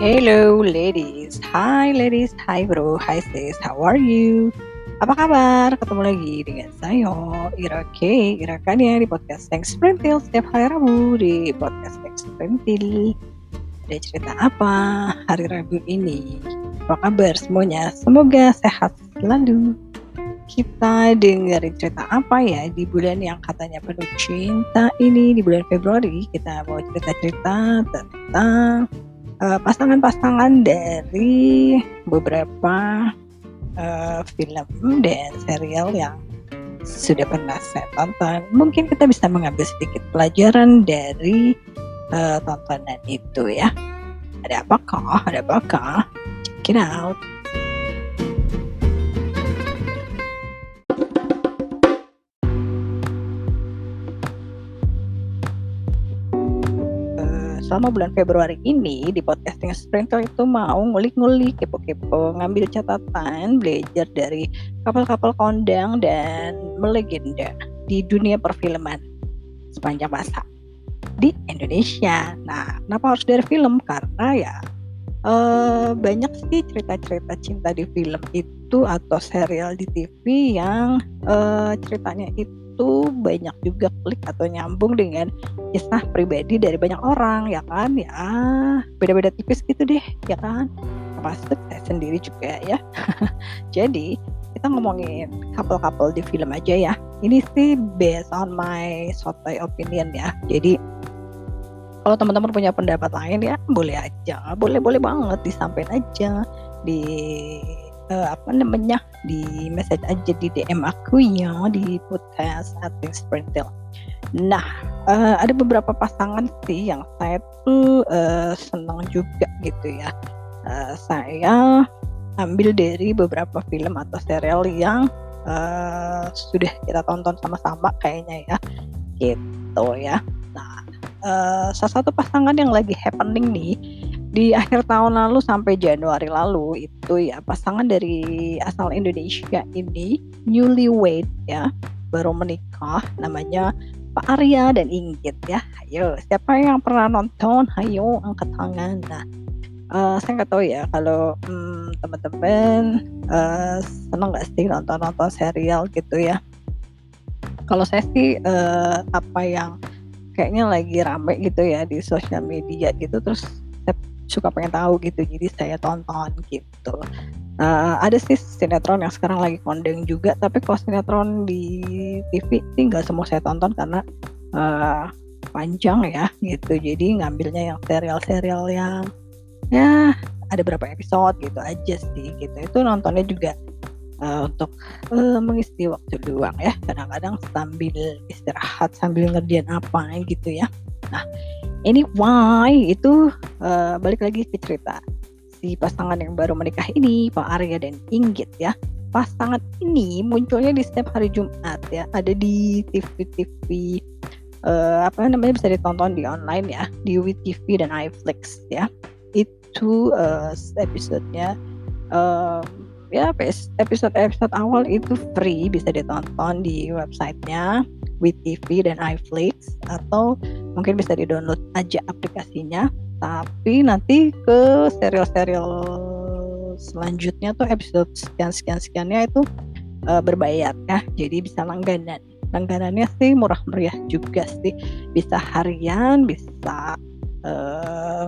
Hello ladies, hi bro, hi sis, how are you? Apa kabar? Ketemu lagi dengan saya, Ira K, Ira Kania di podcast Thanks Sprintil setiap hari Rabu di podcast Thanks Sprintil. Ada cerita apa hari Rabu ini? Apa kabar semuanya? Semoga sehat selalu. Kita dengerin cerita apa ya di bulan yang katanya penuh cinta ini, di bulan Februari. Kita mau cerita-cerita tentang pasangan-pasangan dari beberapa film dan serial yang sudah pernah saya tonton. Mungkin kita bisa mengambil sedikit pelajaran dari tontonan itu ya. Ada apakah? Check it out. Selama bulan Februari ini di podcasting Sprinter itu mau ngulik-ngulik, kepo-kepo, ngambil catatan, belajar dari kapal-kapal kondang dan melegenda di dunia perfilman sepanjang masa di Indonesia. Nah, kenapa harus dari film? Karena ya banyak sih cerita-cerita cinta di film itu atau serial di TV yang ceritanya itu banyak juga klik atau nyambung dengan kisah pribadi dari banyak orang, ya kan? Ya beda-beda tipis gitu deh, ya kan? Termasuk saya sendiri juga ya. Jadi kita ngomongin couple-couple di film aja ya. Ini sih based on my sotoy opinion ya. Jadi kalau teman-teman punya pendapat lain ya boleh aja, boleh banget disampaikan aja di di message aja di DM aku ya di podcast @sprintil. Nah, ada beberapa pasangan sih yang saya tuh senang juga gitu ya. Saya ambil dari beberapa film atau serial yang sudah kita tonton sama-sama kayaknya ya, gitu ya. Nah, salah satu pasangan yang lagi happening nih di akhir tahun lalu sampai Januari lalu itu ya, pasangan dari asal Indonesia ini newlywed ya, baru menikah, namanya Pak Arya dan Inggit ya. Ayo, siapa yang pernah nonton? Ayo angkat tangan. Nah, saya nggak tahu ya kalau teman-teman senang nggak sih nonton serial gitu ya. Kalau saya sih apa yang kayaknya lagi rame gitu ya di sosial media gitu, terus saya suka pengen tahu gitu, jadi saya tonton gitu. Ada sih sinetron yang sekarang lagi kondang juga, tapi kalau sinetron di TV sih nggak semua saya tonton karena panjang ya gitu, jadi ngambilnya yang serial-serial yang ya ada berapa episode gitu aja sih gitu. Itu nontonnya juga untuk mengisi waktu luang ya, kadang-kadang sambil istirahat sambil ngerjain apa gitu ya. Nah, anyway itu balik lagi ke cerita si pasangan yang baru menikah ini, Pak Arya dan Inggit ya. Pasangan ini munculnya di setiap hari Jumat ya, ada di TV-TV bisa ditonton di online ya, di WeTV dan iFlix ya. Itu episodenya ya episode awal itu free, bisa ditonton di websitenya WeTV dan iFlix, atau mungkin bisa di-download aja aplikasinya. Tapi nanti ke serial-serial selanjutnya tuh episode sekiannya itu berbayar ya, jadi bisa langganan. Langganannya sih murah meriah juga sih, bisa harian, bisa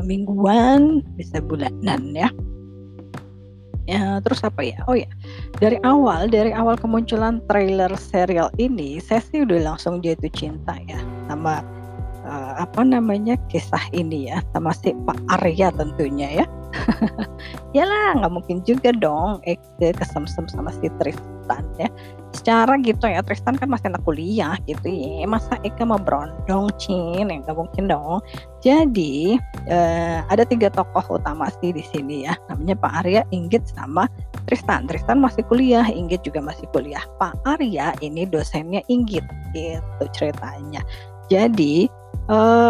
mingguan, bisa bulanan ya. Ya, terus apa ya? Oh ya, dari awal kemunculan trailer serial ini, saya sih udah langsung jatuh cinta ya sama kisah ini ya, sama si Pak Arya tentunya ya. Yalah, nggak mungkin juga dong kesemsem sama si Tristan ya. Secara gitu ya, Tristan kan masih anak kuliah gitu ya, masa Eka mau berondong ya, nggak mungkin dong. Jadi ada 3 tokoh utama sih di sini ya, namanya Pak Arya, Inggit, sama Tristan. Tristan masih kuliah, Inggit juga masih kuliah. Pak Arya ini dosennya Inggit gitu ceritanya. Jadi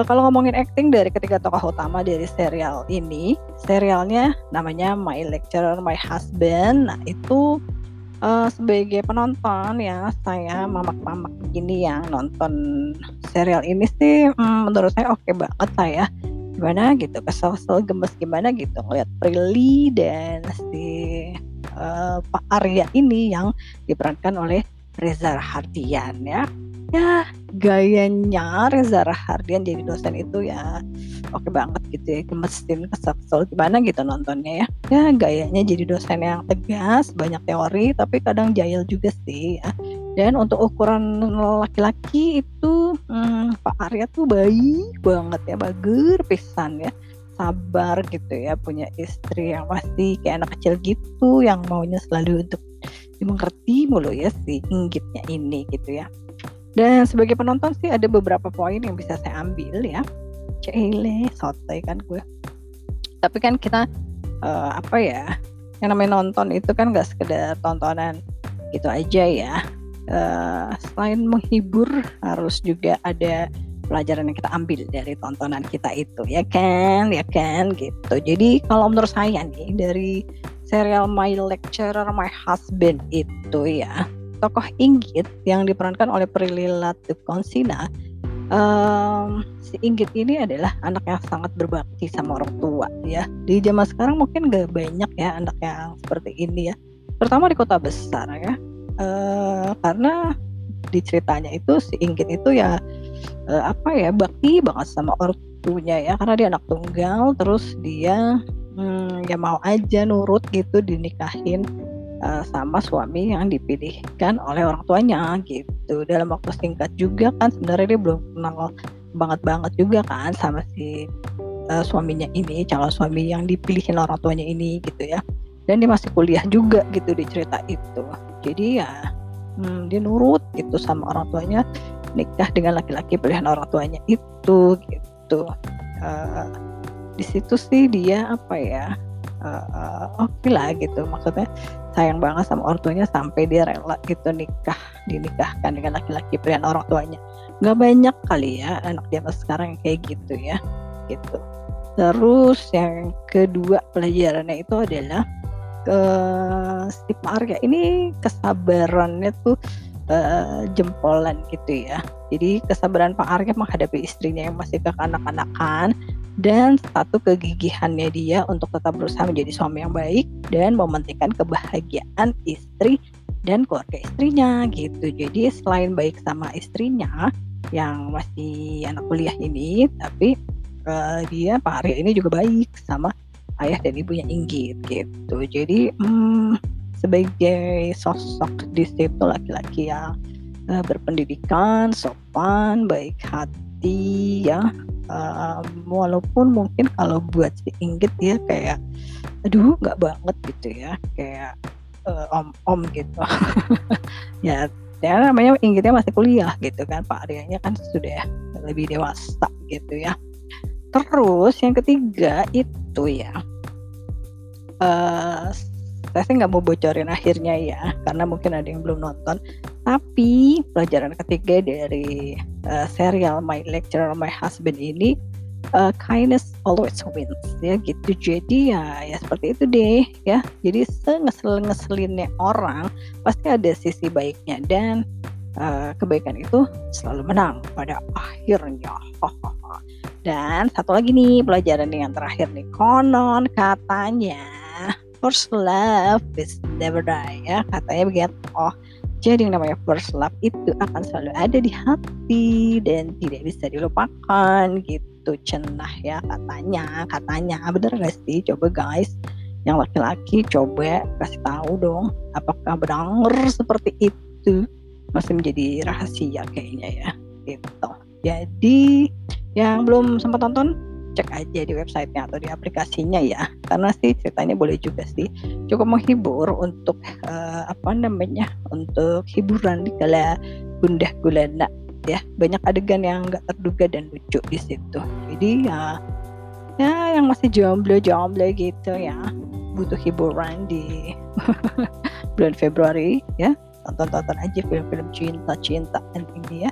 kalau ngomongin acting dari ketiga tokoh utama dari serial ini, serialnya namanya My Lecturer, My Husband. Nah itu sebagai penonton ya, saya mamak-mamak begini yang nonton serial ini sih menurut saya oke banget lah ya. gimana gitu, kesel-kesel gemes gimana gitu ngeliat Prilly dan si Pak Arya ini yang diperankan oleh Reza Rahardian ya. Ya, gayanya Reza Rahardian jadi dosen itu ya oke banget gitu ya, gemesin, kesel-kesel gimana gitu nontonnya ya. Ya, gayanya jadi dosen yang tegas, banyak teori tapi kadang jahil juga sih ya. Dan untuk ukuran laki-laki itu Pak Arya tuh baik banget ya, bager pisan ya, sabar gitu ya, punya istri yang masih kayak anak kecil gitu, yang maunya selalu untuk dimengerti mulu ya si Inggitnya ini gitu ya. Dan sebagai penonton sih ada beberapa poin yang bisa saya ambil ya. Cile, sotoy kan gue. Tapi kan kita apa ya, yang namanya nonton itu kan gak sekedar tontonan gitu aja ya. Selain menghibur harus juga ada pelajaran yang kita ambil dari tontonan kita itu ya kan gitu. Jadi kalau menurut saya nih dari serial My Lecturer My Husband itu ya, tokoh Inggit yang diperankan oleh Prilly Latuconsina, si Inggit ini adalah anak yang sangat berbakti sama orang tua ya. Di zaman sekarang mungkin gak banyak ya anak yang seperti ini ya, terutama di kota besar ya. Karena di ceritanya itu si Inggit itu ya apa ya, bakti banget sama ortunya ya, karena dia anak tunggal, terus dia ya mau aja nurut gitu dinikahin sama suami yang dipilihkan oleh orang tuanya gitu. Dalam waktu singkat juga kan, sebenarnya dia belum kenal banget juga kan sama si suaminya ini, calon suami yang dipilihin orang tuanya ini gitu ya. Dan dia masih kuliah juga gitu di cerita itu. Jadi ya dia nurut gitu sama orang tuanya, nikah dengan laki-laki pilihan orang tuanya itu gitu. Di situ sih dia apa ya, oke lah gitu, maksudnya sayang banget sama orang tuanya sampai dia rela gitu dinikahkan dengan laki-laki pilihan orang tuanya. Nggak banyak kali ya anak zaman sekarang yang kayak gitu ya gitu. Terus yang kedua pelajarannya itu adalah si Pak Arya ini kesabarannya tuh jempolan gitu ya. Jadi kesabaran Pak Arya menghadapi istrinya yang masih kekanak-kanakan, dan satu kegigihannya dia untuk tetap berusaha menjadi suami yang baik dan mementingkan kebahagiaan istri dan keluarga istrinya gitu. Jadi selain baik sama istrinya yang masih anak kuliah ini, tapi dia Pak Arya ini juga baik sama ayah dan ibunya Inggit gitu. Jadi sebagai sosok di situ laki-laki yang berpendidikan, sopan, baik hati ya. Walaupun mungkin kalau buat si Inggit dia kayak aduh nggak banget gitu ya, kayak om gitu. ya namanya Inggitnya masih kuliah gitu kan, Pak Aryanya kan sudah lebih dewasa gitu ya. Terus yang ketiga itu ya, saya sih nggak mau bocorin akhirnya ya, karena mungkin ada yang belum nonton. Tapi pelajaran ketiga dari serial My Lecturer My Husband ini, kindness always wins ya gitu. Jadi ya seperti itu deh ya. Jadi ngeselinnya orang pasti ada sisi baiknya, dan kebaikan itu selalu menang pada akhirnya. Dan satu lagi nih pelajaran yang terakhir nih, konon katanya first love is never die ya, katanya begitu. Jadi yang namanya first love itu akan selalu ada di hati dan tidak bisa dilupakan gitu, cenah ya katanya. Bener gak sih? Coba guys yang laki-laki coba kasih tahu dong, apakah benar seperti itu? Masih menjadi rahasia kayaknya ya gitu. Jadi yang belum sempat nonton, cek aja di websitenya atau di aplikasinya ya, karena sih ceritanya boleh juga sih, cukup menghibur untuk untuk hiburan di kala gundah gulana ya. Banyak adegan yang nggak terduga dan lucu di situ. Jadi ya yang masih jomblo gitu ya, butuh hiburan di bulan Februari ya, tonton aja film-film cinta-cintaan ini ya.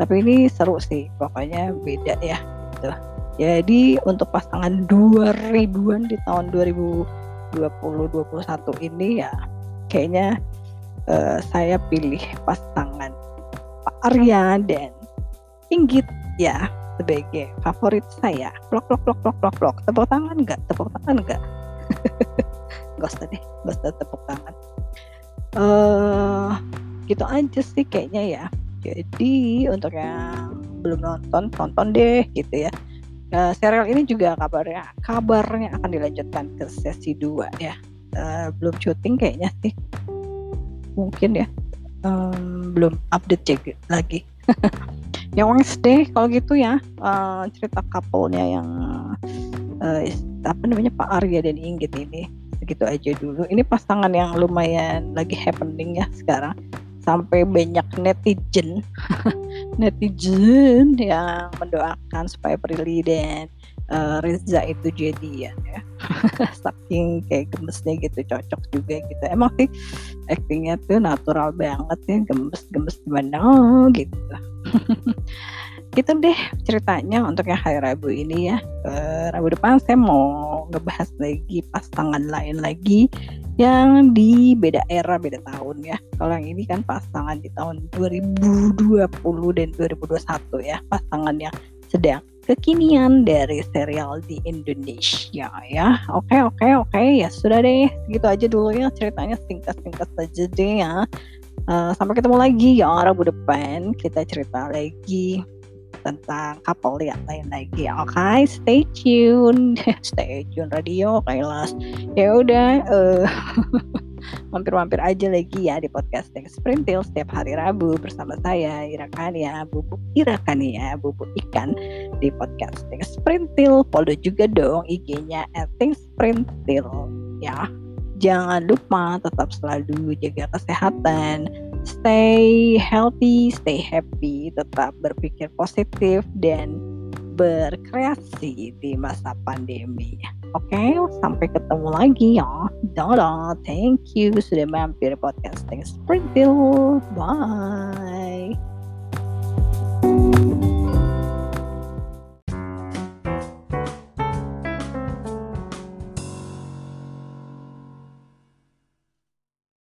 Tapi ini seru sih, pokoknya beda ya gitu. Jadi untuk pasangan 2000-an di tahun 2020-21 ini ya, kayaknya saya pilih pasangan Pak Arya dan Inggit ya. sebagai favorit saya. Plok plok plok plok plok plok. Tepuk tangan nggak? Tepuk tangan nggak? Gak usah deh, gak usah tepuk tangan. Gitu aja sih kayaknya ya. Jadi untuk yang belum nonton, tonton deh gitu ya. Serial ini juga kabarnya akan dilanjutkan ke sesi 2 ya. Belum syuting kayaknya sih, mungkin ya. Belum update cek lagi. Yang Wednesday kalau gitu ya, cerita couple-nya yang Pak Arya dan Inggit ini segitu aja dulu. Ini pasangan yang lumayan lagi happening ya sekarang, sampai banyak netizen yang mendoakan supaya Prilly dan Reza itu jadian ya. Saking kayak gemesnya gitu, cocok juga gitu. Emang sih actingnya tuh natural banget ya, gemes gimana gitu. Gitu deh ceritanya untuk yang hari Rabu ini ya. Rabu depan saya mau ngebahas lagi pasangan lain lagi yang di beda era, beda tahun ya. Kalau yang ini kan pasangan di tahun 2020 dan 2021 ya, pasangan yang sedang kekinian dari serial di Indonesia ya. Oke ya sudah deh, segitu aja dulu ya ceritanya, singkat saja deh ya. Sampai ketemu lagi ya Rabu depan, kita cerita lagi tentang couple yang lain lagi. Oke, stay tune radio Kailas. Ya udah, mampir aja lagi ya di podcasting Sprintil setiap hari Rabu bersama saya Irakania, Bubuk ikan di podcasting Sprintil. Follow juga dong IG-nya @sprintil ya. Jangan lupa tetap selalu jaga kesehatan, stay healthy, stay happy, tetap berpikir positif dan berkreasi di masa pandemi. Oke, sampai ketemu lagi ya. Dadah, thank you sudah mampir podcasting Sprintil. Bye.